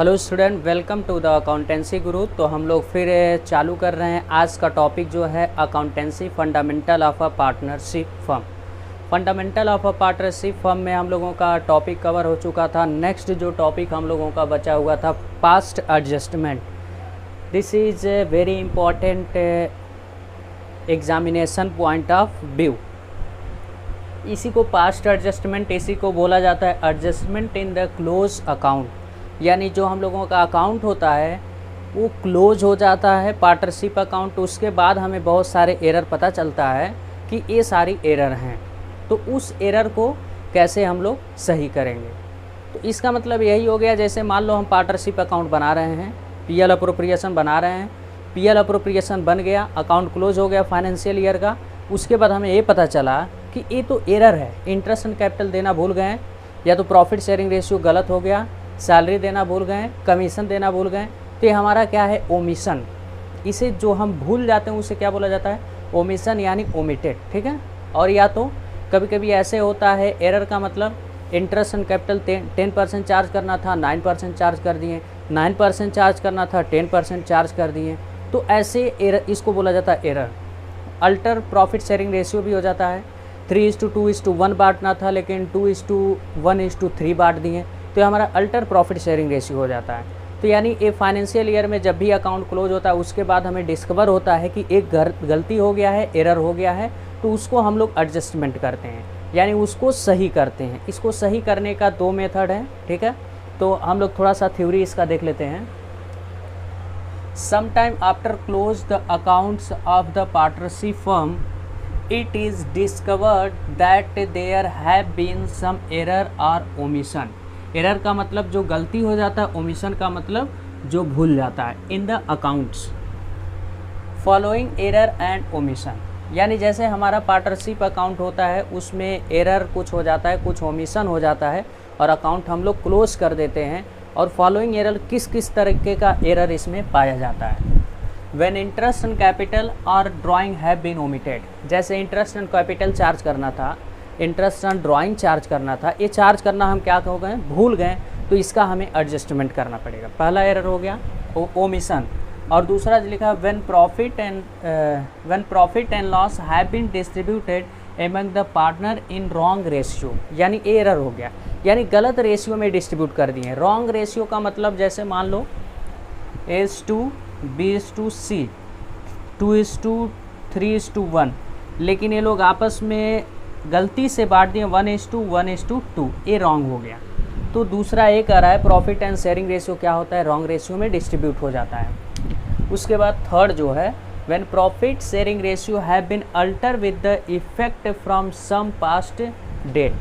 Hello student, welcome to the accountancy guru. तो हम लोग फिर चालू कर रहे हैं। आज का टॉपिक जो है accountancy fundamental of a partnership firm. Fundamental of a partnership firm में हम लोगों का टॉपिक कवर हो चुका था। नेक्स्ट जो टॉपिक हम लोगों का बचा हुआ था past adjustment. This is a very important examination point of view. इसी को पास्ट एडजस्टमेंट, इसी को बोला जाता है adjustment in the close account. यानी जो हम लोगों का अकाउंट होता है वो क्लोज हो जाता है पार्टनरशिप अकाउंट। उसके बाद हमें बहुत सारे एरर पता चलता है कि ये सारी एरर हैं, तो उस एरर को कैसे हम लोग सही करेंगे। तो इसका मतलब यही हो गया, जैसे मान लो हम पार्टनरशिप अकाउंट बना रहे हैं, पीएल अप्रोप्रिएशन बना रहे हैं, पीएल अप्रोप्रिएशन बन गया, अकाउंट क्लोज हो गया फाइनेंशियल ईयर का। उसके बाद हमें ये पता चला कि ये तो एरर है, इंटरेस्ट एंड कैपिटल देना भूल गए, या तो प्रॉफिट शेयरिंग रेशियो गलत हो गया, सैलरी देना भूल गए, कमीशन देना भूल गए। तो ये हमारा क्या है, ओमिशन। इसे जो हम भूल जाते हैं उसे क्या बोला जाता है, ओमिशन, यानी ओमिटेड। ठीक है। और या तो कभी कभी ऐसे होता है, एरर का मतलब इंटरेस्ट एंड कैपिटल 10% चार्ज करना था, 9% चार्ज कर दिए, 9% चार्ज करना था, 10% चार्ज कर दिए। तो ऐसे एरर, इसको बोला जाता है error. Alter profit sharing ratio भी हो जाता है, 3:2:1 बांटना था लेकिन 2:1:3 बांट दिए, तो हमारा अल्टर प्रॉफिट शेयरिंग रेशियो हो जाता है। तो यानी ये फाइनेंशियल ईयर में जब भी अकाउंट क्लोज होता है उसके बाद हमें डिस्कवर होता है कि एक गलती हो गया है, एरर हो गया है, तो उसको हम लोग एडजस्टमेंट करते हैं, यानी उसको सही करते हैं। इसको सही करने का 2 मेथड है। ठीक है। तो हम लोग थोड़ा सा थ्योरी इसका देख लेते हैं। Sometime after close the accounts of the partnership firm, it is discovered that there have been some error or omission. Error का मतलब जो गलती हो जाता है, ओमिशन का मतलब जो भूल जाता है। In the accounts following error and omission, यानी जैसे हमारा पार्टनरशिप अकाउंट होता है उसमें एरर कुछ हो जाता है, कुछ ओमिशन हो जाता है, और अकाउंट हम लोग क्लोज कर देते हैं। और फॉलोइंग एरर किस किस तरीके का एरर इसमें पाया जाता है। व्हेन इंटरेस्ट एंड कैपिटल और ड्राइंग हैव बीन ओमिटेड, जैसे इंटरेस्ट एंड कैपिटल चार्ज करना था, इंटरेस्ट एंड ड्राइंग चार्ज करना था, ये चार्ज करना हम क्या हो गए, भूल गए, तो इसका हमें एडजस्टमेंट करना पड़ेगा। पहला एरर हो गया ओमिशन। और दूसरा लिखा when profit and loss have been distributed among the partner in wrong ratio, यानी एरर हो गया, यानी गलत रेशियो में डिस्ट्रीब्यूट कर दिए। रॉन्ग रेशियो का मतलब जैसे मान लो A:B:C, 2:3:1, लेकिन ये लोग आपस में गलती से बांट दिए 1:1:2, ये रॉन्ग हो गया। तो दूसरा एक आ रहा है प्रॉफिट एंड शेयरिंग रेशियो क्या होता है, रॉन्ग रेशियो में डिस्ट्रीब्यूट हो जाता है। उसके बाद थर्ड जो है when profit sharing ratio have been alter with the effect from some past date,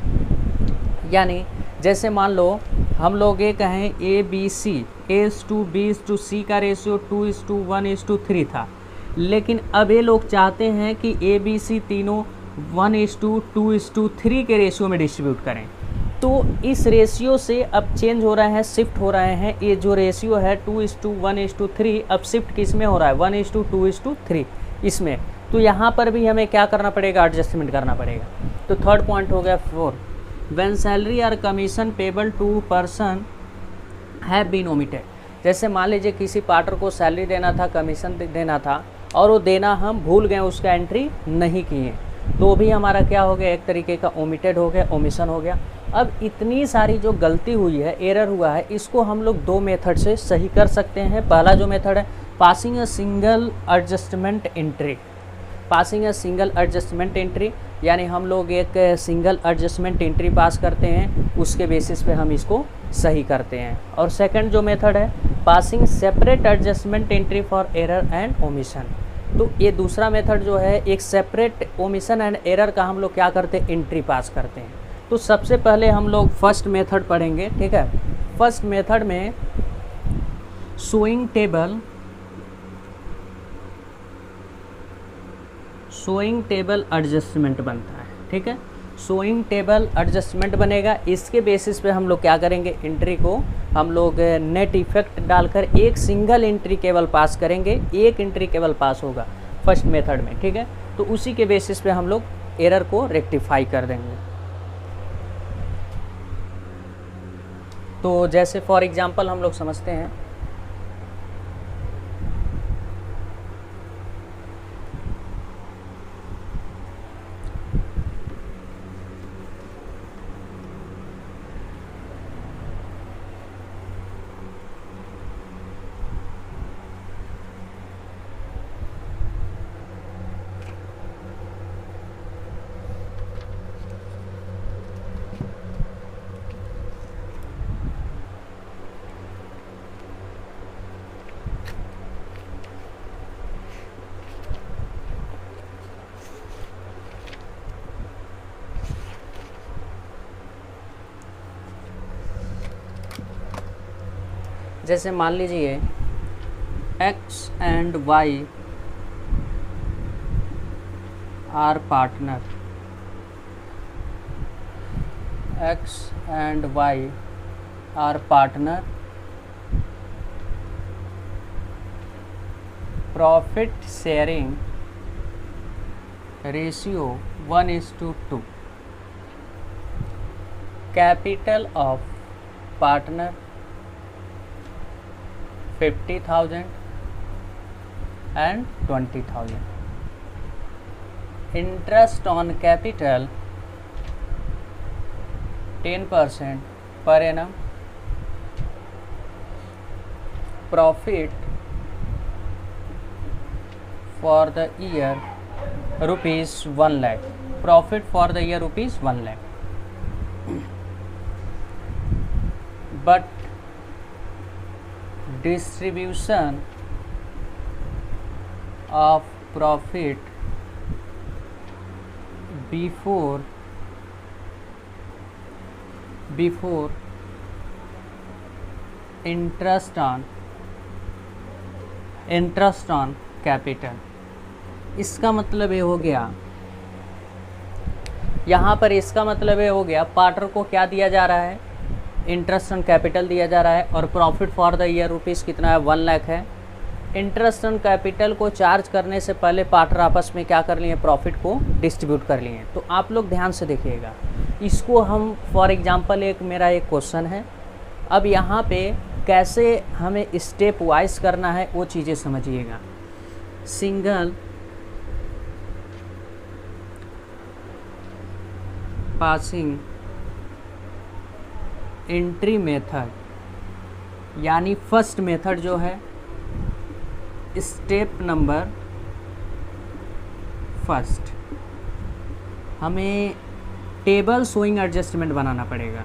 यानी जैसे मान लो हम लोग ये कहें ABC, A:B:C का रेशियो 2:1:3 था, लेकिन अब ये लोग चाहते हैं कि ABC तीनों 1:2:3 के रेशियो में डिस्ट्रीब्यूट करें। तो इस रेशियो से अब चेंज हो रहे हैं, शिफ्ट हो रहे हैं। ये जो रेशियो है 2:1:3 अब शिफ्ट किस में हो रहा है, 1:2:3 इसमें। तो यहाँ पर भी हमें क्या करना पड़ेगा, एडजस्टमेंट करना पड़ेगा। तो थर्ड पॉइंट हो गया 4, व्हेन सैलरी और commission payable to person have been omitted. जैसे मान लीजिए किसी पार्टनर को सैलरी देना था, कमीशन देना था, और वो देना हम भूल गए, उसका एंट्री नहीं किए, तो भी हमारा क्या हो गया, एक तरीके का ओमिटेड हो गया, ओमिशन हो गया। अब इतनी सारी जो गलती हुई है, एरर हुआ है, इसको हम लोग 2 मेथड से सही कर सकते हैं। पहला जो मेथड है passing a single adjustment entry. Passing a single adjustment entry, यानी हम लोग एक सिंगल एडजस्टमेंट एंट्री पास करते हैं, उसके बेसिस पे हम इसको सही करते हैं। और सेकंड जो मेथड है passing separate adjustment entry for error and omission. तो ये दूसरा मेथड जो है, एक सेपरेट ओमिशन एंड एरर का हम लोग क्या करते हैं, एंट्री पास करते हैं। तो सबसे पहले हम लोग फर्स्ट मेथड पढ़ेंगे। ठीक है। फर्स्ट मेथड में शोइंग टेबल एडजस्टमेंट बनता है। ठीक है। शोइंग टेबल एडजस्टमेंट बनेगा, इसके बेसिस पे हम लोग क्या करेंगे, एंट्री को हम लोग नेट इफेक्ट डालकर एक सिंगल एंट्री केवल पास करेंगे, एक एंट्री केवल पास होगा फर्स्ट मेथड में। ठीक है। तो उसी के बेसिस पे हम लोग एरर को रेक्टिफाई कर देंगे। तो जैसे फॉर एग्जांपल हम लोग समझते हैं, जैसे मान लीजिए x and y are partner, x and y are partner, profit sharing ratio 1:2, capital of partner 50,000 and 20,000, interest on capital 10% per annum, profit for the year rupees 1 lakh, profit for the year rupees 1 lakh, but distribution of profit before interest on capital। इसका मतलब ये हो गया, यहाँ पर इसका मतलब ये हो गया पार्टनर को क्या दिया जा रहा है, इंटरेस्ट ऑन कैपिटल दिया जा रहा है, और profit for the year rupees कितना है, 1 लाख है। इंटरेस्ट ऑन कैपिटल को चार्ज करने से पहले पार्टनर आपस में क्या कर लिए, प्रॉफिट को डिस्ट्रीब्यूट कर लिए। तो आप लोग ध्यान से देखिएगा इसको, हम फॉर एग्जांपल मेरा एक क्वेश्चन है, अब यहाँ पे कैसे हमें स्टेप वाइज करना है वो चीज़ें समझिएगा। सिंगल पासिंग एंट्री मेथड, यानी फर्स्ट मेथड जो है स्टेप नंबर फर्स्ट, हमें टेबल शोइंग एडजस्टमेंट बनाना पड़ेगा।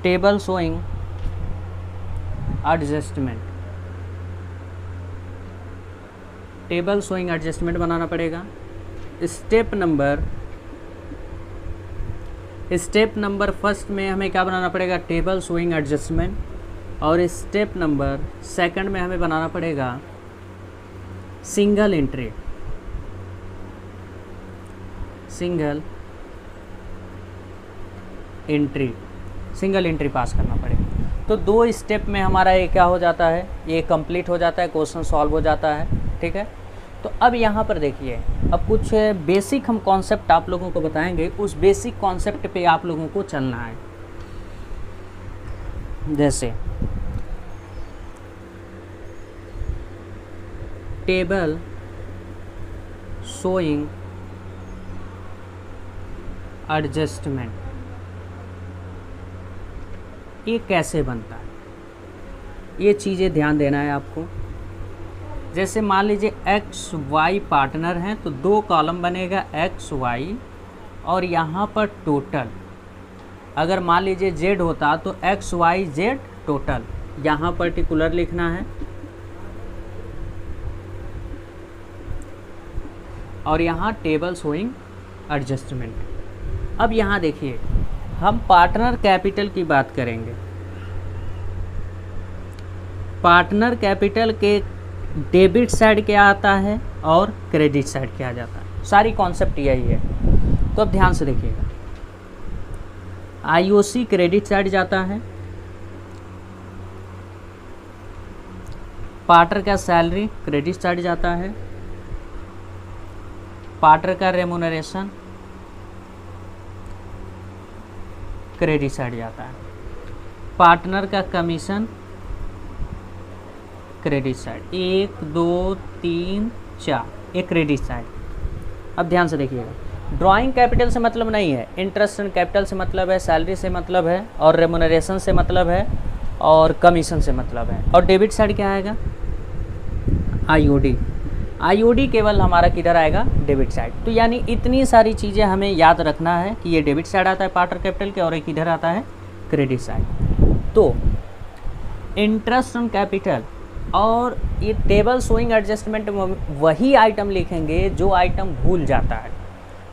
टेबल शोइंग एडजस्टमेंट बनाना पड़ेगा। स्टेप नंबर फर्स्ट में हमें क्या बनाना पड़ेगा, टेबल शोइंग एडजस्टमेंट, और स्टेप नंबर सेकंड में हमें बनाना पड़ेगा सिंगल एंट्री पास करना पड़ेगा। तो 2 स्टेप में हमारा ये क्या हो जाता है, ये कंप्लीट हो जाता है, क्वेश्चन सॉल्व हो जाता है। ठीक है, तो अब यहाँ पर देखिए, अब कुछ बेसिक हम कॉन्सेप्ट आप लोगों को बताएंगे, उस बेसिक कॉन्सेप्ट पे आप लोगों को चलना है। जैसे टेबल शोइंग एडजस्टमेंट, ये कैसे बनता है, ये चीज़ें ध्यान देना है आपको। जैसे मान लीजिए एक्स वाई पार्टनर हैं, तो 2 कॉलम बनेगा एक्स वाई, और यहाँ पर टोटल, अगर मान लीजिए जेड होता तो एक्स वाई जेड टोटल, यहाँ पर्टिकुलर लिखना है, और यहाँ टेबल शोइंग एडजस्टमेंट। अब यहाँ देखिए, हम पार्टनर कैपिटल की बात करेंगे। पार्टनर कैपिटल के डेबिट साइड क्या आता है और क्रेडिट साइड क्या जाता है, सारी कॉन्सेप्ट यही है। तो अब ध्यान से देखिएगा, आईओसी क्रेडिट साइड जाता है, पार्टनर का सैलरी क्रेडिट साइड जाता है, पार्टनर का रेमुनरेशन क्रेडिट साइड जाता है, पार्टनर का कमीशन क्रेडिट साइड, 1 2 3 4, ये क्रेडिट साइड। अब ध्यान से देखिएगा, ड्राइंग कैपिटल से मतलब नहीं है, इंटरेस्ट एंड कैपिटल से मतलब है, सैलरी से मतलब है, और रेमुनरेशन से मतलब है, और कमीशन से मतलब है। और डेबिट साइड क्या आएगा? आईओडी। आईओडी केवल हमारा किधर आएगा? Debit side. तो यानी इतनी सारी चीज़ें हमें याद रखना है कि ये डेबिट साइड आता है पार्टनर कैपिटल के, और एक इधर आता है क्रेडिट साइड। तो इंटरेस्ट ऑन कैपिटल और ये टेबल शोइंग एडजस्टमेंट में वही आइटम लिखेंगे जो आइटम भूल जाता है।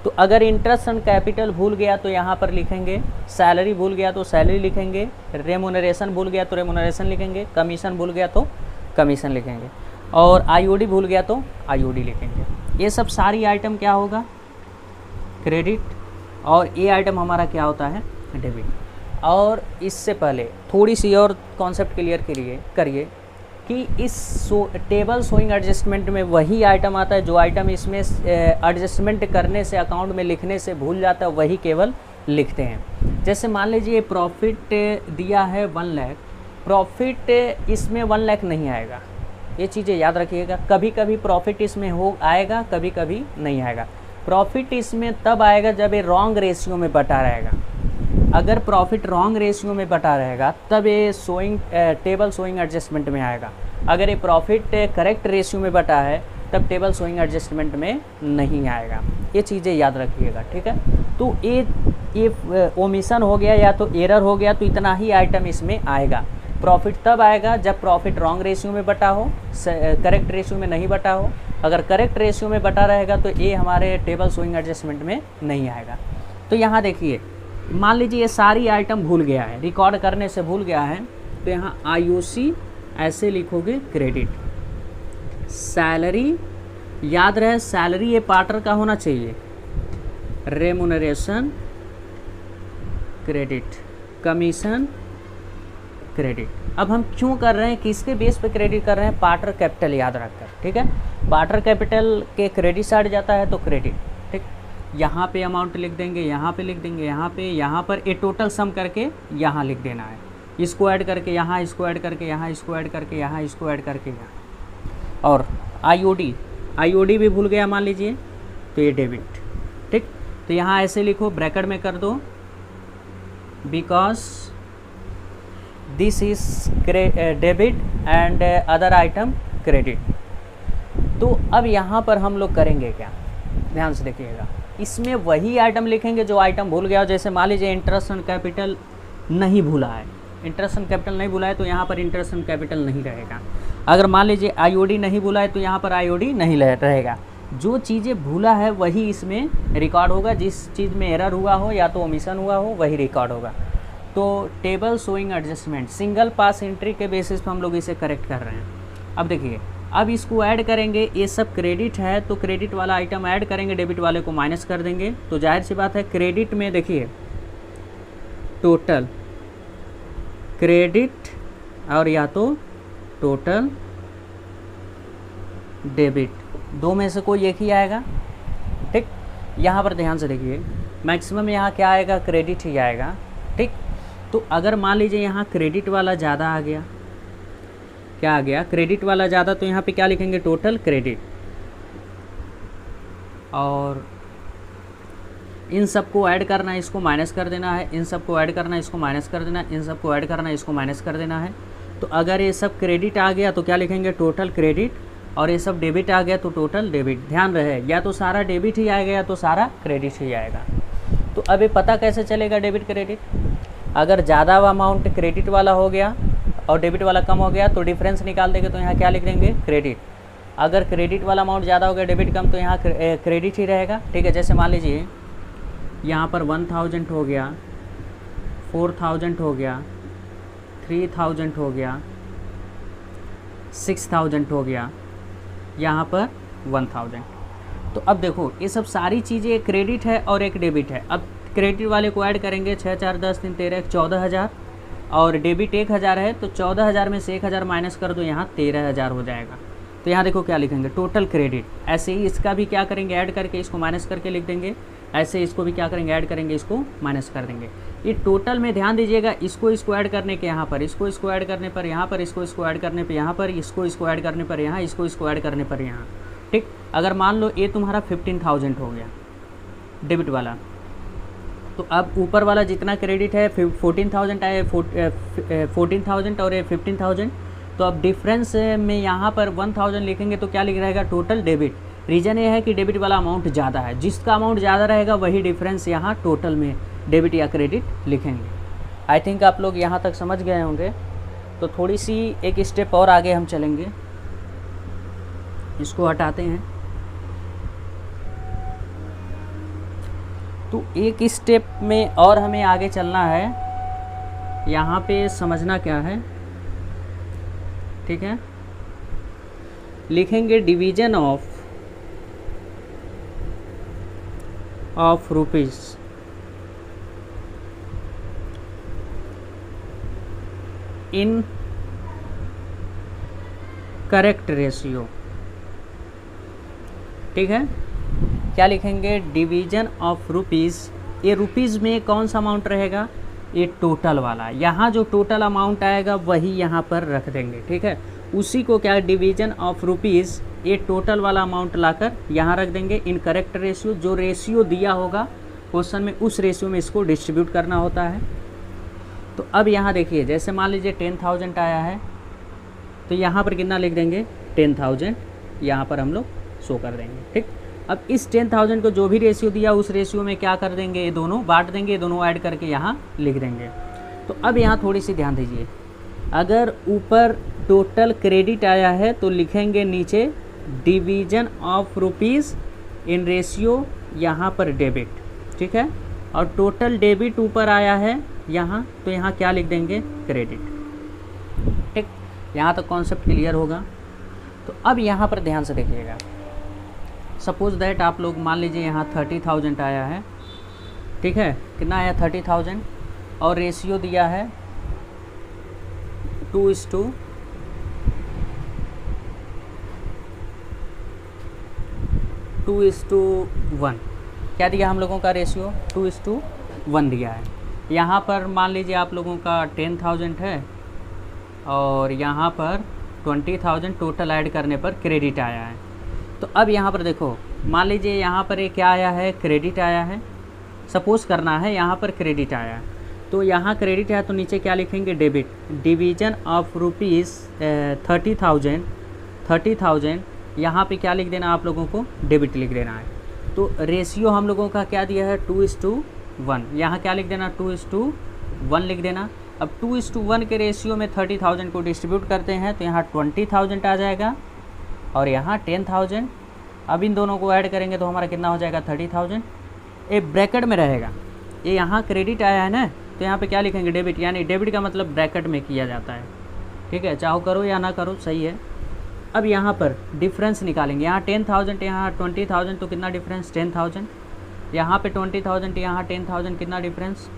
तो अगर इंटरेस्ट ऑन कैपिटल भूल गया तो यहाँ पर लिखेंगे, सैलरी भूल गया तो सैलरी लिखेंगे, रेमुनरेशन भूल गया तो रेमुनरेशन लिखेंगे, कमीशन भूल गया तो कमीशन लिखेंगे, और आईओडी भूल गया तो आईओडी लिखेंगे। ये सब सारी आइटम क्या होगा? क्रेडिट, और ये आइटम हमारा क्या होता है? डेबिट। और इससे पहले थोड़ी सी और कॉन्सेप्ट क्लियर करिए कि इस टेबल शोइंग एडजस्टमेंट में वही आइटम आता है जो आइटम इसमें एडजस्टमेंट करने से, अकाउंट में लिखने से भूल जाता है, वही केवल लिखते हैं। जैसे मान लीजिए प्रॉफिट दिया है 1 लाख, प्रॉफिट इसमें 1 लाख नहीं आएगा, ये चीज़ें याद रखिएगा। कभी कभी प्रॉफिट इसमें आएगा, कभी कभी नहीं आएगा। प्रॉफिट इसमें तब आएगा जब ये रॉन्ग रेशियो में बटा रहेगा। अगर प्रॉफिट रॉन्ग रेशियो में बटा रहेगा तब ये टेबल शोइंग एडजस्टमेंट में आएगा। अगर ये प्रॉफिट करेक्ट रेशियो में बटा है तब टेबल शोइंग एडजस्टमेंट में नहीं आएगा। ये चीज़ें याद रखिएगा, ठीक है। तो ये ओमिशन हो गया या तो एरर हो गया, तो इतना ही आइटम इसमें आएगा। प्रॉफिट तब आएगा जब प्रॉफिट रॉन्ग रेशियो में बटा हो, करेक्ट रेशियो में नहीं बटा हो। अगर करेक्ट रेशियो में बटा रहेगा तो ये हमारे टेबल शोइंग एडजस्टमेंट में नहीं आएगा। तो यहाँ देखिए, मान लीजिए ये सारी आइटम भूल गया है, रिकॉर्ड करने से भूल गया है, तो यहाँ आईओसी ऐसे लिखोगे क्रेडिट। सैलरी याद रहे, सैलरी ये पार्टनर का होना चाहिए, रेमुनरेशन क्रेडिट, कमीशन क्रेडिट। अब हम क्यों कर रहे हैं, किसके बेस पे क्रेडिट कर रहे हैं? पार्टनर कैपिटल याद रखकर, ठीक है। पार्टनर कैपिटल के क्रेडिट साइड जाता है तो क्रेडिट, ठीक। यहाँ पे अमाउंट लिख देंगे, यहाँ पे लिख देंगे, यहाँ पर ये टोटल सम करके यहाँ लिख देना है, इसको ऐड करके यहाँ, इसको ऐड करके यहाँ, इसको ऐड करके यहाँ, इसको ऐड करके यहाँ। और आईओडी भी भूल गया मान लीजिए, तो ये डेबिट, ठीक। तो यहाँ ऐसे लिखो, ब्रैकेट में कर दो, because this is debit and other item credit. तो अब यहाँ पर हम लोग करेंगे क्या, ध्यान से देखिएगा। इसमें वही आइटम लिखेंगे जो आइटम भूल गया हो। जैसे मान लीजिए इंटरेस्ट ऑन कैपिटल नहीं भूला है, इंटरेस्ट ऑन कैपिटल नहीं भूला है तो यहाँ पर इंटरेस्ट ऑन कैपिटल नहीं रहेगा। अगर मान लीजिए आईओडी नहीं भूला है तो यहाँ पर आईओडी नहीं रहेगा। जो चीज़ें भूला है वही इसमें रिकॉर्ड होगा, जिस चीज़ में एरर हुआ हो या तो ओमिशन हुआ हो वही रिकॉर्ड होगा। तो table showing adjustment single pass entry के बेसिस पर हम लोग इसे करेक्ट कर रहे हैं। अब देखिए, अब इसको ऐड करेंगे, ये सब क्रेडिट है तो क्रेडिट वाला आइटम ऐड करेंगे, डेबिट वाले को माइनस कर देंगे। तो जाहिर सी बात है क्रेडिट में देखिए टोटल क्रेडिट और या तो टोटल डेबिट, दो में से कोई एक ही आएगा, ठीक। यहाँ पर ध्यान से देखिए, मैक्सिमम यहाँ क्या आएगा? क्रेडिट ही आएगा, ठीक। तो अगर मान लीजिए यहाँ क्रेडिट वाला ज़्यादा आ गया, क्या आ गया? क्रेडिट वाला ज़्यादा, तो यहाँ पे क्या लिखेंगे? Total credit. और इन सबको ऐड करना है, इसको माइनस कर देना है, इन सबको ऐड करना है, इसको माइनस कर देना है, इन सबको ऐड करना है, इसको माइनस कर देना है। तो अगर ये सब क्रेडिट आ गया तो क्या लिखेंगे? Total credit. और ये सब डेबिट आ गया तो टोटल डेबिट। ध्यान रहे, या तो सारा डेबिट ही आएगा या तो सारा क्रेडिट ही आएगा। तो अब ये पता कैसे चलेगा डेबिट क्रेडिट? अगर ज़्यादा अमाउंट क्रेडिट वाला हो गया और डेबिट वाला कम हो गया तो डिफरेंस निकाल देंगे, तो यहाँ क्या लिख देंगे? क्रेडिट। अगर क्रेडिट वाला अमाउंट ज़्यादा हो गया, डेबिट कम, तो यहाँ क्रेडिट ही रहेगा, ठीक है। जैसे मान लीजिए यहाँ पर 1000 हो गया, 4000 हो गया, 3000 हो गया, 6000 हो गया, यहाँ पर 1000। तो अब देखो ये सब सारी चीज़ें, एक क्रेडिट है और एक डेबिट है। अब क्रेडिट वाले को ऐड करेंगे, 6 4 10 3 13 14,000, और डेबिट 1000 है तो 14,000 में से 1000 माइनस कर दो, यहाँ 13,000 हो जाएगा। तो यहाँ देखो क्या लिखेंगे? Total credit. ऐसे ही इसका भी क्या करेंगे? ऐड करके इसको माइनस करके लिख देंगे, ऐसे इसको भी क्या करेंगे, ऐड करेंगे, इसको माइनस कर देंगे। ये टोटल में ध्यान दीजिएगा, इसको ऐड करने के यहाँ पर, इसको ऐड करने पर यहाँ पर, इसको ऐड करने पर यहाँ पर, इसको ऐड करने पर यहाँ, इसको ऐड करने पर यहाँ। ठीक, अगर मान लो ये तुम्हारा 15,000 हो गया डेबिट वाला, तो अब ऊपर वाला जितना क्रेडिट है 14,000 आया, 14,000 और ये 15,000, तो अब डिफरेंस में यहाँ पर 1,000 लिखेंगे तो क्या लिख रहेगा, टोटल डेबिट। रीज़न ये है कि डेबिट वाला अमाउंट ज़्यादा है, जिसका अमाउंट ज़्यादा रहेगा वही डिफरेंस यहाँ टोटल में डेबिट या क्रेडिट लिखेंगे। आई थिंक आप लोग यहाँ तक समझ गए होंगे। तो थोड़ी सी एक स्टेप और आगे हम चलेंगे, इसको हटाते हैं। तो एक स्टेप में और हमें आगे चलना है, यहाँ पे समझना क्या है, ठीक है। लिखेंगे division of rupees in correct ratio. ठीक है, क्या लिखेंगे, डिवीजन ऑफ रुपीज़। ये रुपीज़ में कौन सा अमाउंट रहेगा, ये टोटल वाला। यहाँ जो टोटल अमाउंट आएगा वही यहाँ पर रख देंगे। ठीक है, उसी को क्या, डिवीजन ऑफ रुपीज़, ये टोटल वाला अमाउंट लाकर यहाँ रख देंगे इन करेक्ट रेशियो। जो रेशियो दिया होगा क्वेश्चन में, उस रेशियो में इसको डिस्ट्रीब्यूट करना होता है। तो अब यहाँ देखिए, जैसे मान लीजिए 10,000 आया है, तो यहाँ पर कितना लिख देंगे, 10,000 यहाँ पर हम लोग शो कर देंगे। ठीक, अब इस 10,000 को जो भी रेशियो दिया उस रेशियो में क्या कर देंगे, ये दोनों बांट देंगे, ये दोनों ऐड करके यहाँ लिख देंगे। तो अब यहाँ थोड़ी सी ध्यान दीजिए, अगर ऊपर टोटल क्रेडिट आया है तो लिखेंगे नीचे division of rupees in ratio, यहाँ पर डेबिट। ठीक है, और टोटल डेबिट ऊपर आया है यहाँ, तो यहाँ क्या लिख देंगे, क्रेडिट। ठीक, यहाँ तक कॉन्सेप्ट क्लियर होगा। तो अब यहाँ पर ध्यान से देखिएगा, सपोज दैट आप लोग मान लीजिए यहाँ 30,000 आया है। ठीक है, कितना आया, 30,000, और रेशियो दिया है 2:1। क्या दिया हम लोगों का रेशियो, 2:1 दिया है। यहाँ पर मान लीजिए आप लोगों का 10,000 है और यहाँ पर 20,000 टोटल ऐड करने पर क्रेडिट आया है। तो अब यहाँ पर देखो, मान लीजिए यहाँ पर ये क्या आया है, क्रेडिट आया है। सपोज करना है यहाँ पर क्रेडिट आया है, तो यहाँ क्रेडिट है तो नीचे क्या लिखेंगे, डेबिट। डिवीजन ऑफ रुपीज़ 30,000 यहाँ पे क्या लिख देना आप लोगों को, डेबिट लिख देना है। तो रेशियो हम लोगों का क्या दिया है, 2:1। यहाँ क्या लिख देना, 2:1 लिख देना। अब 2:1 के रेशियो में 30,000 को डिस्ट्रीब्यूट करते हैं तो यहाँ 20,000 आ जाएगा और यहाँ 10,000। अब इन दोनों को ऐड करेंगे तो हमारा कितना हो जाएगा, 30,000। ये ब्रैकेट में रहेगा, ये यहाँ क्रेडिट आया है ना, तो यहाँ पे क्या लिखेंगे, डेबिट। यानी डेबिट का मतलब ब्रैकेट में किया जाता है। ठीक है, चाहो करो या ना करो, सही है। अब यहाँ पर डिफरेंस निकालेंगे, यहाँ 10,000 यहाँ 20,000, तो कितना डिफरेंस, 10,000। यहाँ पे 20,000 यहाँ 10,000, कितना डिफरेंस,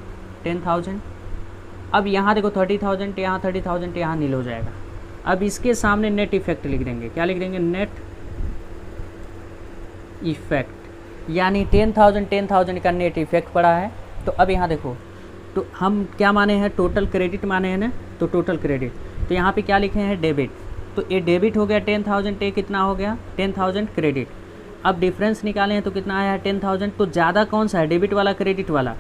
10,000। अब यहाँ देखो 30,000 यहाँ 30,000 यहाँ नील हो जाएगा। अब इसके सामने नेट इफेक्ट लिख देंगे, क्या लिख देंगे, नेट इफेक्ट। यानी 10,000 का नेट इफेक्ट पड़ा है। तो अब यहाँ देखो, तो हम क्या माने हैं, टोटल क्रेडिट माने हैं ना, तो टोटल क्रेडिट, तो यहाँ पे क्या लिखे हैं, डेबिट। तो ये डेबिट हो गया 10,000, ये कितना हो गया, 10,000 क्रेडिट। अब डिफरेंस निकाले हैं तो कितना आया है, 10,000। तो ज़्यादा कौन सा है, डेबिट वाला, क्रेडिट वाला,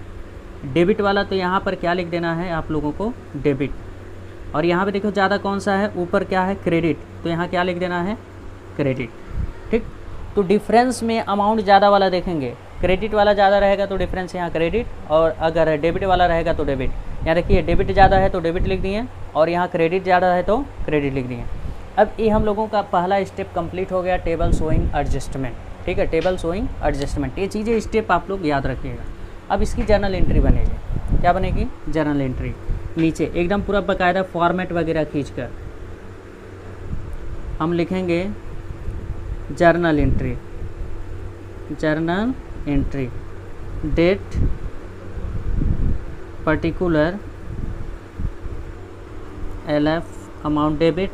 डेबिट वाला। तो यहाँ पर क्या लिख देना है आप लोगों को, डेबिट। और यहाँ पे देखो ज़्यादा कौन सा है, ऊपर क्या है, क्रेडिट, तो यहाँ क्या लिख देना है, क्रेडिट। ठीक, तो डिफरेंस में अमाउंट ज़्यादा वाला देखेंगे, क्रेडिट वाला ज़्यादा रहेगा तो डिफरेंस यहाँ क्रेडिट, और अगर डेबिट वाला रहेगा तो डेबिट। यहाँ देखिए डेबिट ज़्यादा है तो डेबिट लिख दिए, और यहाँ क्रेडिट ज़्यादा है तो क्रेडिट लिख दिए। अब ये हम लोगों का पहला स्टेप कंप्लीट हो गया, टेबल शोइंग एडजस्टमेंट। ठीक है, टेबल शोइंग एडजस्टमेंट, ये चीज़ें स्टेप आप लोग याद रखिएगा। अब इसकी जर्नल एंट्री बनेगी, क्या बनेगी, जर्नल एंट्री। नीचे एकदम पूरा बाकायदा फॉर्मेट वगैरह खींचकर हम लिखेंगे journal entry, journal entry, date, particular, LF, amount debit,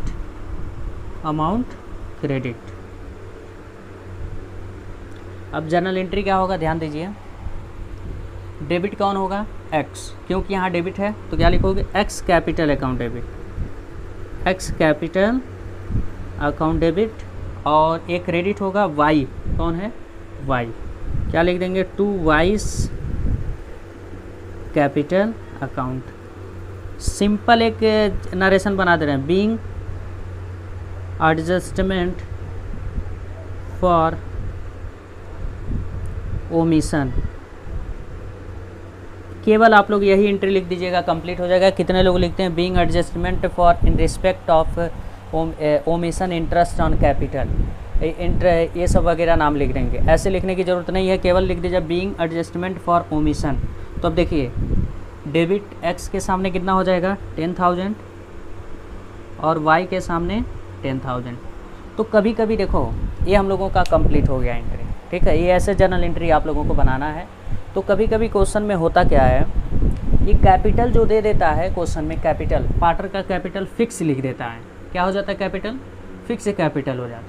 amount credit. अब जर्नल एंट्री क्या होगा, ध्यान दीजिए। डेबिट कौन होगा, एक्स, क्योंकि यहाँ डेबिट है तो क्या लिखोगे, x capital account debit, x capital account debit. और एक क्रेडिट होगा वाई, कौन है, वाई, क्या लिख देंगे, to Y's capital account. Simple एक नरेशन बना दे रहे हैं, बीइंग एडजस्टमेंट फॉर ओमिशन। केवल आप लोग यही एंट्री लिख दीजिएगा, कंप्लीट हो जाएगा। कितने लोग लिखते हैं, being adjustment for in respect of omission interest on capital, ये सब वगैरह नाम लिख देंगे। ऐसे लिखने की ज़रूरत नहीं है, केवल लिख दीजिए बीइंग एडजस्टमेंट फॉर ओमिशन। तो अब देखिए डेबिट एक्स के सामने कितना हो जाएगा, 10,000 और वाई के सामने 10,000। तो कभी कभी देखो ये हम लोगों का कंप्लीट हो गया एंट्री, ठीक है। ये ऐसे जर्नल एंट्री आप लोगों को बनाना है। तो कभी कभी क्वेश्चन में होता क्या है, ये कैपिटल जो दे देता है क्वेश्चन में, कैपिटल पार्टर का कैपिटल फिक्स लिख देता है, क्या हो जाता है, कैपिटल फिक्स कैपिटल हो जाता है।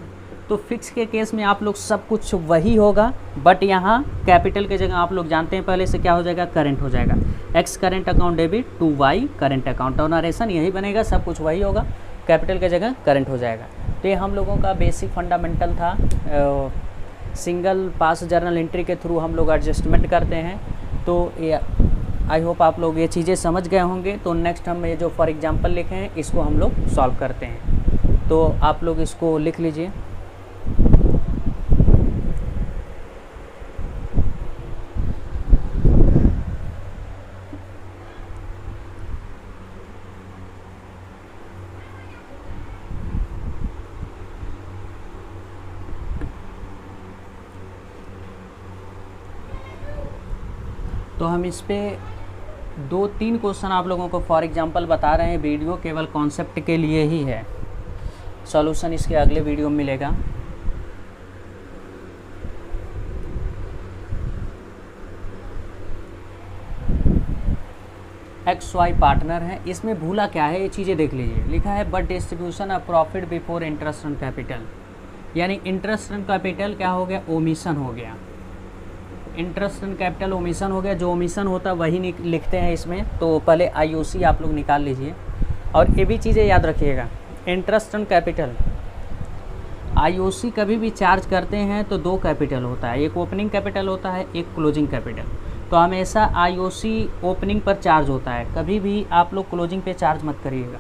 तो फिक्स के केस में आप लोग सब कुछ वही होगा, बट यहाँ कैपिटल के जगह आप लोग जानते हैं पहले से क्या हो जाएगा, करंट हो जाएगा, X current account debit to Y current account, और नरेशन यही बनेगा, सब कुछ वही होगा, कैपिटल के जगह करंट हो जाएगा। तो ये हम लोगों का बेसिक फंडामेंटल था। सिंगल पास जर्नल एंट्री के थ्रू हम लोग एडजस्टमेंट करते हैं। तो ये आई होप आप लोग ये चीज़ें समझ गए होंगे। तो नेक्स्ट हम ये जो फॉर एग्जांपल लिखे हैं इसको हम लोग सॉल्व करते हैं। तो आप लोग इसको लिख लीजिए। तो हम इस पे 2-3 क्वेश्चन आप लोगों को फॉर एग्जांपल बता रहे हैं। वीडियो केवल कॉन्सेप्ट के लिए ही है, सॉल्यूशन इसके अगले वीडियो में मिलेगा। एक्स वाई पार्टनर है, इसमें भूला क्या है, ये चीज़ें देख लीजिए। लिखा है but distribution of profit before interest on capital, यानी इंटरेस्ट ऑन कैपिटल क्या हो गया, ओमिशन हो गया। इंटरेस्ट ऑन कैपिटल ओमिशन हो गया, जो ओमिशन होता है वही लिखते हैं इसमें। तो पहले आईओसी आप लोग निकाल लीजिए। और ये भी चीज़ें याद रखिएगा, इंटरेस्ट ऑन कैपिटल आईओसी कभी भी चार्ज करते हैं तो 2 कैपिटल होता है, एक ओपनिंग कैपिटल होता है, एक क्लोजिंग कैपिटल। तो हमेशा आईओसी ओपनिंग पर चार्ज होता है, कभी भी आप लोग क्लोजिंग पे चार्ज मत करिएगा।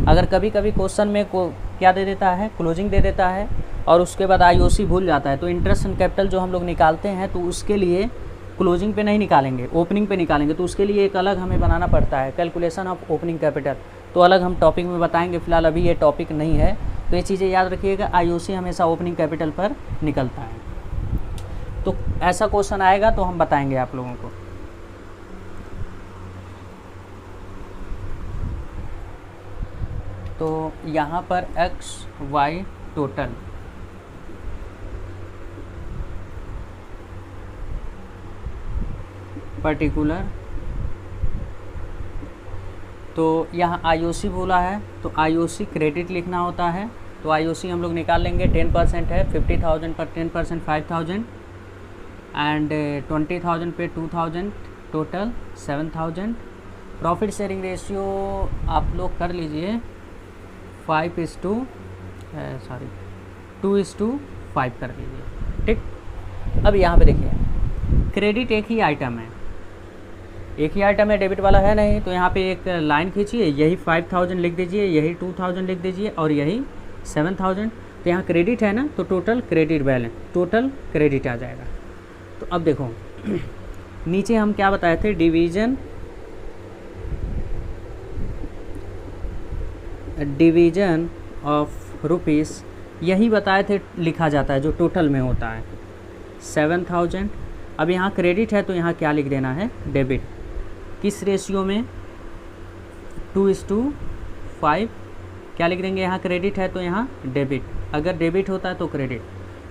अगर कभी कभी क्वेश्चन में क्या दे देता है, क्लोजिंग दे देता है और उसके बाद आईओसी भूल जाता है, तो इंटरेस्ट ऑन कैपिटल जो हम लोग निकालते हैं तो उसके लिए क्लोजिंग पे नहीं निकालेंगे, ओपनिंग पे निकालेंगे। तो उसके लिए एक अलग हमें बनाना पड़ता है, कैलकुलेशन ऑफ ओपनिंग कैपिटल, तो अलग हम टॉपिक में बताएंगे। फिलहाल अभी ये टॉपिक नहीं है, तो ये चीज़ें याद रखिएगा। आईओसी हमेशा ओपनिंग कैपिटल पर निकलता है। तो ऐसा क्वेश्चन आएगा तो हम बताएंगे आप लोगों को। तो यहाँ पर एक्स वाई टोटल, पर्टिकुलर, तो यहाँ आईओसी बोला है तो आईओसी क्रेडिट लिखना होता है। तो आईओसी हम लोग निकाल लेंगे, 10% है, 50,000 पर 10% 5,000 एंड 20,000 पे 2,000, टोटल 7,000। प्रॉफिट शेयरिंग रेशियो आप लोग कर लीजिए 2:5 कर लीजिए, ठीक। अब यहाँ पे देखिए क्रेडिट एक ही आइटम है, डेबिट वाला है नहीं। तो यहाँ पे एक लाइन खींचिए, यही 5,000 लिख दीजिए, यही 2,000 लिख दीजिए और यही 7,000। तो यहाँ क्रेडिट है ना, तो total credit balance, total credit आ जाएगा। तो अब देखो नीचे हम क्या बताए थे, डिवीज़न ऑफ रुपीज़, यही बताए थे, लिखा जाता है जो टोटल में होता है 7,000। अब यहाँ क्रेडिट है तो यहाँ क्या लिख देना है, डेबिट। किस रेशियो में, 2:5। क्या लिख देंगे, यहाँ क्रेडिट है तो यहाँ डेबिट, अगर डेबिट होता है तो क्रेडिट।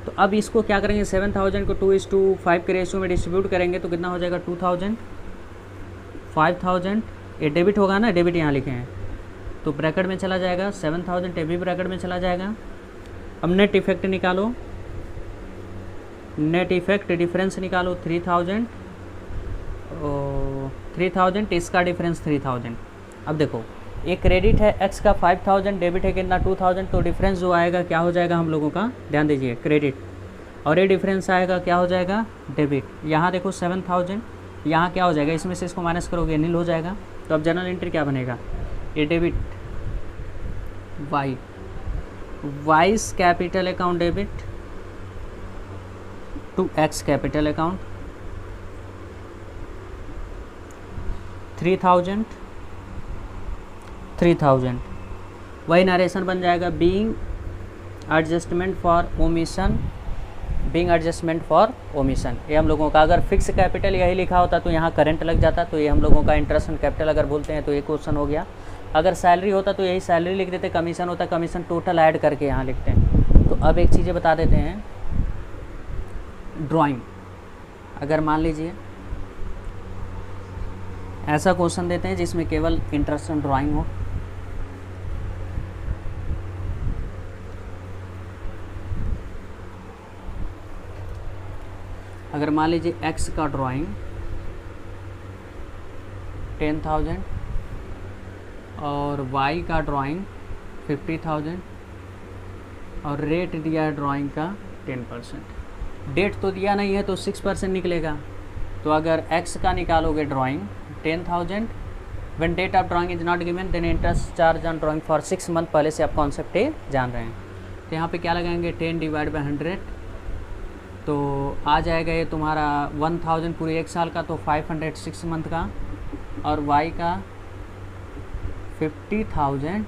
तो अब इसको क्या करेंगे, 7,000 को 2:5 के रेशियो में डिस्ट्रीब्यूट करेंगे तो कितना हो जाएगा, 2,000, 5,000। ये डेबिट होगा ना, डेबिट यहाँ लिखे हैं तो ब्रैकेट में चला जाएगा, 7,000 ये भी ब्रैकेट में चला जाएगा। अब नेट इफेक्ट निकालो, नेट इफेक्ट डिफरेंस निकालो, 3,000 3000, इसका डिफरेंस 3000। अब देखो ये क्रेडिट है एक्स का 5000, डेबिट है कितना 2000, तो डिफरेंस जो आएगा क्या हो जाएगा हम लोगों का, ध्यान दीजिए, क्रेडिट, और ये डिफरेंस आएगा क्या हो जाएगा, डेबिट। यहाँ देखो 7000, यहाँ क्या हो जाएगा, इसमें से इसको माइनस करोगे नील हो जाएगा। तो अब जनरल एंट्री क्या बनेगा, ये debit Y, Y's capital account debit to X capital account 3000, वही नरेशन बन जाएगा, being adjustment for omission, being adjustment for omission. ये हम लोगों का, अगर फिक्स कैपिटल यही लिखा होता तो यहाँ करंट लग जाता, तो ये हम लोगों का इंटरेस्ट ऑन कैपिटल अगर बोलते हैं तो ये क्वेश्चन हो गया। अगर सैलरी होता तो यही सैलरी लिख देते, कमीशन होता कमीशन टोटल ऐड करके यहाँ लिखते हैं। तो अब एक चीज़ें बता देते हैं, ड्राइंग, अगर मान लीजिए ऐसा क्वेश्चन देते हैं जिसमें केवल इंटरेस्ट ऑन ड्राइंग हो, अगर मान लीजिए एक्स का ड्राइंग 10,000 और वाई का ड्राइंग 50,000 और रेट दिया है ड्राइंग का 10%, डेट तो दिया नहीं है तो 6% निकलेगा। तो अगर एक्स का निकालोगे drawing 10,000, when date of drawing is not given then interest charge on drawing for 6 month, पहले से आप कॉन्सेप्ट जान रहे हैं। तो यहाँ पे क्या लगाएंगे 10 डिवाइड बाई 100, तो आ जाएगा ये तुम्हारा 1000 पूरे एक साल का, तो 500 6 मंथ का, और y का 50,000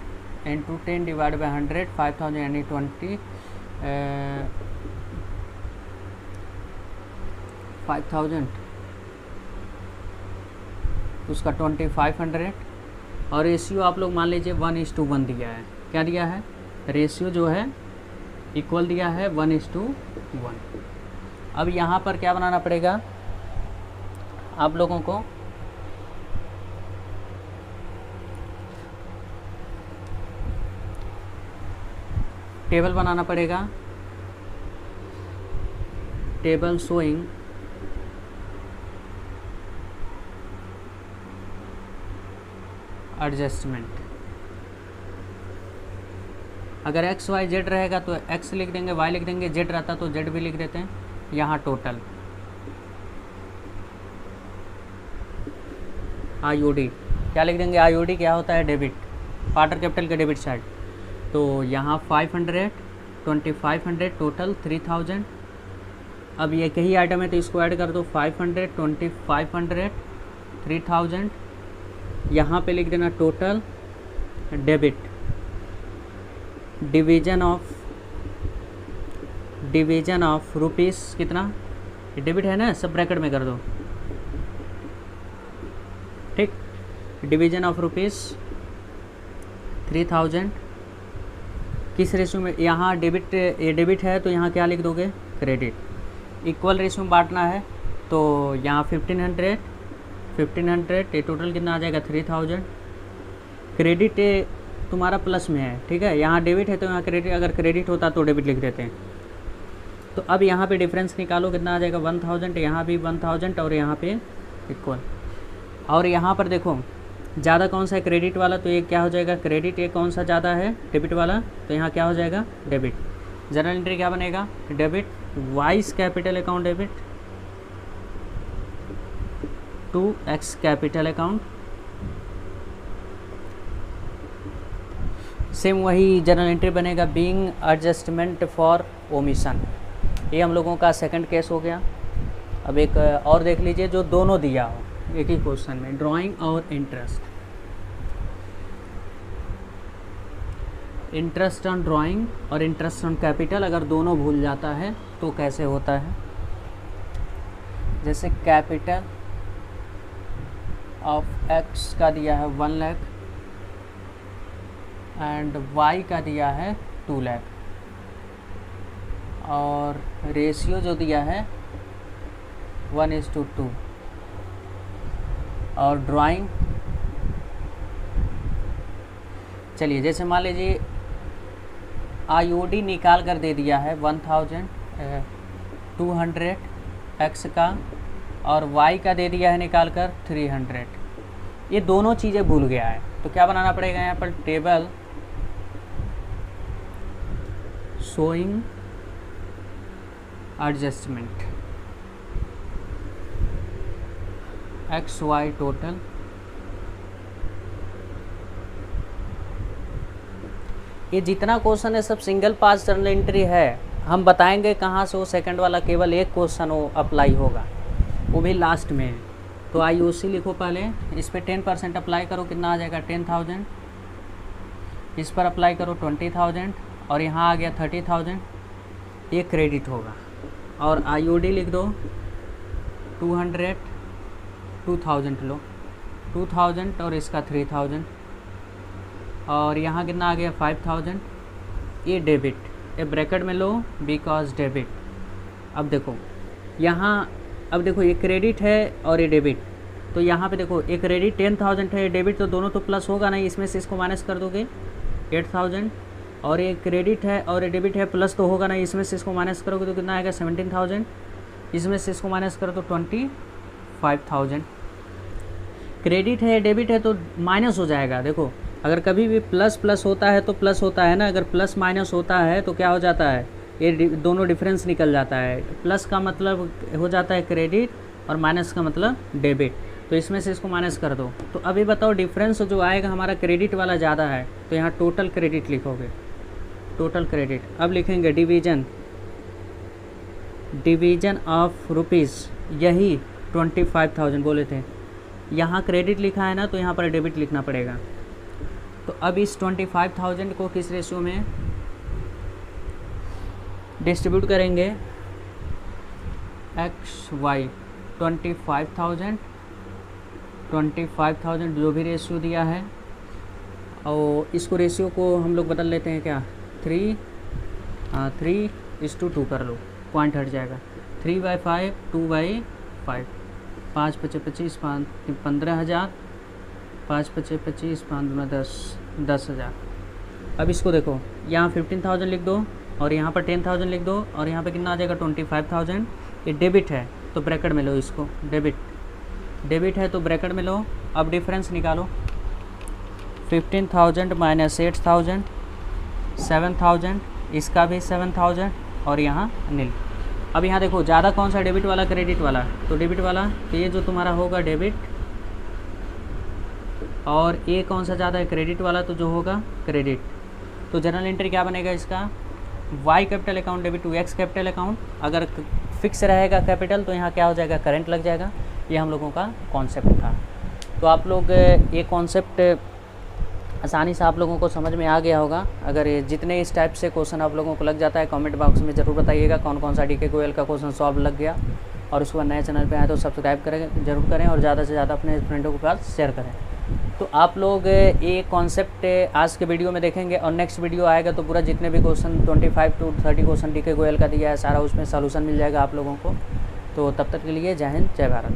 इंटू 10 डिवाइड बाई 100, 5000 यानी 5,000 उसका 2500, और रेशियो आप लोग मान लीजिए 1:1 दिया है। क्या दिया है, रेशियो जो है इक्वल दिया है 1:1। अब यहाँ पर क्या बनाना पड़ेगा आप लोगों को, टेबल बनाना पड़ेगा, टेबल शोइंग एडजस्टमेंट। अगर एक्स वाई जेड रहेगा तो एक्स लिख देंगे, वाई लिख देंगे, जेड रहता तो जेड भी लिख देते हैं। यहाँ टोटल IOD क्या लिख देंगे, IOD क्या होता है, डेबिट, पार्टनर कैपिटल के डेबिट साइड। तो यहाँ 500, 2500 टोटल 3000। अब ये कई आइटम है तो इसको ऐड कर दो, 500, 2500, 3000, यहाँ पे लिख देना total debit, division of rupees कितना, ये डेबिट है ना, सब ब्रैकेट में कर दो, ठीक, डिवीजन ऑफ रुपीस 3000 किस रेशियो में, यहाँ डेबिट, ये डेबिट है तो यहाँ क्या लिख दोगे, क्रेडिट। इक्वल रेशियो में बांटना है तो यहाँ 1500, ये टोटल कितना आ जाएगा 3000। क्रेडिट तुम्हारा प्लस में है, ठीक है, यहाँ डेबिट है तो यहाँ क्रेडिट, अगर क्रेडिट होता तो डेबिट लिख देते हैं। तो अब यहाँ पे डिफरेंस निकालो, कितना आ जाएगा 1000, यहाँ भी 1000 और यहाँ पे इक्वल। और यहाँ पर देखो ज़्यादा कौन सा है, क्रेडिट वाला, तो ये क्या हो जाएगा क्रेडिट, ये कौन सा ज़्यादा है डेबिट वाला, तो यहाँ क्या हो जाएगा डेबिट। जनरल एंट्री क्या बनेगा, debit Y's capital account debit to X capital account. Same वही जनरल एंट्री बनेगा, बीइंग एडजस्टमेंट फॉर ओमिशन। ये हम लोगों का सेकंड केस हो गया। अब एक और देख लीजिए जो दोनों दिया हो एक ही क्वेश्चन में, ड्राइंग और इंटरेस्ट। इंटरेस्ट ऑन ड्राइंग और इंटरेस्ट ऑन कैपिटल अगर दोनों भूल जाता है तो कैसे होता है, जैसे कैपिटल ऑफ एक्स का दिया है 1 लाख एंड वाई का दिया है 2 लाख, और रेशियो जो दिया है 1:2, और ड्राइंग, चलिए जैसे मान लीजिए IOD निकाल कर दे दिया है 1200 एक्स का और y का दे दिया है निकाल कर 300। ये दोनों चीज़ें भूल गया है, तो क्या बनाना पड़ेगा यहाँ पर, table showing adjustment X Y total. ये जितना क्वेश्चन है सब सिंगल पास जर्नल एंट्री है। हम बताएंगे कहाँ से वो सेकंड वाला केवल एक क्वेश्चन वो अप्लाई होगा, वो भी लास्ट में। तो IUC लिखो पहले, इस पर 10% अप्लाई करो, कितना आ जाएगा 10,000। इस पर अप्लाई करो 20,000 और यहाँ आ गया 30,000, ये क्रेडिट होगा। और IOD लिख दो 200, 2,000 लो, 2,000 और इसका 3,000 और यहाँ कितना आ गया 5,000, ये डेबिट, ये ब्रैकेट में लो बिकॉज डेबिट। अब देखो यहाँ, अब देखो ये क्रेडिट है और ये डेबिट, तो यहाँ पे देखो ये क्रेडिट 10,000 है, ये डेबिट, तो दोनों तो प्लस होगा नहीं, इसमें से इसको माइनस कर दोगे 8,000 और ये क्रेडिट है और ये डेबिट है, प्लस तो होगा नहीं, इसमें से इसको माइनस करोगे तो कितना आएगा 17,000, इसमें से इसको माइनस करो तो 25,000। क्रेडिट है डेबिट है तो माइनस हो जाएगा। देखो अगर कभी भी प्लस प्लस होता है तो प्लस होता है ना, अगर प्लस माइनस होता है तो क्या हो जाता है, ये दोनों डिफरेंस निकल जाता है। प्लस का मतलब हो जाता है क्रेडिट और माइनस का मतलब डेबिट, तो इसमें से इसको माइनस कर दो। तो अभी बताओ डिफरेंस जो आएगा हमारा क्रेडिट वाला ज़्यादा है, तो यहाँ टोटल क्रेडिट लिखोगे, टोटल क्रेडिट। अब लिखेंगे डिवीजन ऑफ रुपीज़, यही 25,000 बोले थे, यहाँ क्रेडिट लिखा है ना तो यहाँ पर डेबिट लिखना पड़ेगा। तो अब इस 25,000 को किस रेशियो में डिस्ट्रीब्यूट करेंगे, एक्स वाई 25,000 जो भी रेशियो दिया है, और इसको रेशियो को हम लोग बदल लेते हैं क्या, 3:2 कर लो, पॉइंट हट जाएगा, 3/5 2/5, 5 × 25 15,000, 5 × 25 5 10,000। अब इसको देखो यहाँ 15,000 लिख दो और यहाँ पर 10,000 लिख दो और यहाँ पे कितना आ जाएगा 25,000। ये डेबिट है तो ब्रैकेट में लो इसको, डेबिट है तो ब्रैकेट में लो। अब डिफरेंस निकालो, 15,000 माइनस 8,000 7,000, इसका भी 7,000 और यहाँ नील। अब यहाँ देखो ज़्यादा कौन सा, डेबिट वाला क्रेडिट वाला, तो डेबिट वाला, तो ये जो तुम्हारा होगा डेबिट, और ये कौन सा ज़्यादा है, क्रेडिट वाला, तो जो होगा क्रेडिट। तो जनरल एंट्री क्या बनेगा इसका, Y capital account debit to X capital account. अगर फिक्स रहेगा कैपिटल तो यहाँ क्या हो जाएगा, करंट लग जाएगा। ये हम लोगों का कॉन्सेप्ट था। तो आप लोग ये कॉन्सेप्ट आसानी से आप लोगों को समझ में आ गया होगा। अगर ये जितने इस टाइप से क्वेश्चन आप लोगों को लग जाता है, कमेंट बॉक्स में ज़रूर बताइएगा कौन कौन सा DK गोयल का क्वेश्चन सॉल्व लग गया। और उसके बाद नए चैनल पे आए तो सब्सक्राइब करें, जरूर करें और ज़्यादा से ज़्यादा अपने फ्रेंडों के पास शेयर करें। तो आप लोग ये कॉन्सेप्ट आज के वीडियो में देखेंगे और नेक्स्ट वीडियो आएगा तो पूरा जितने भी question 25 to 30 question DK Goyal का दिया है सारा उसमें सॉल्यूशन मिल जाएगा आप लोगों को। तो तब तक के लिए जय हिंद जय भारत।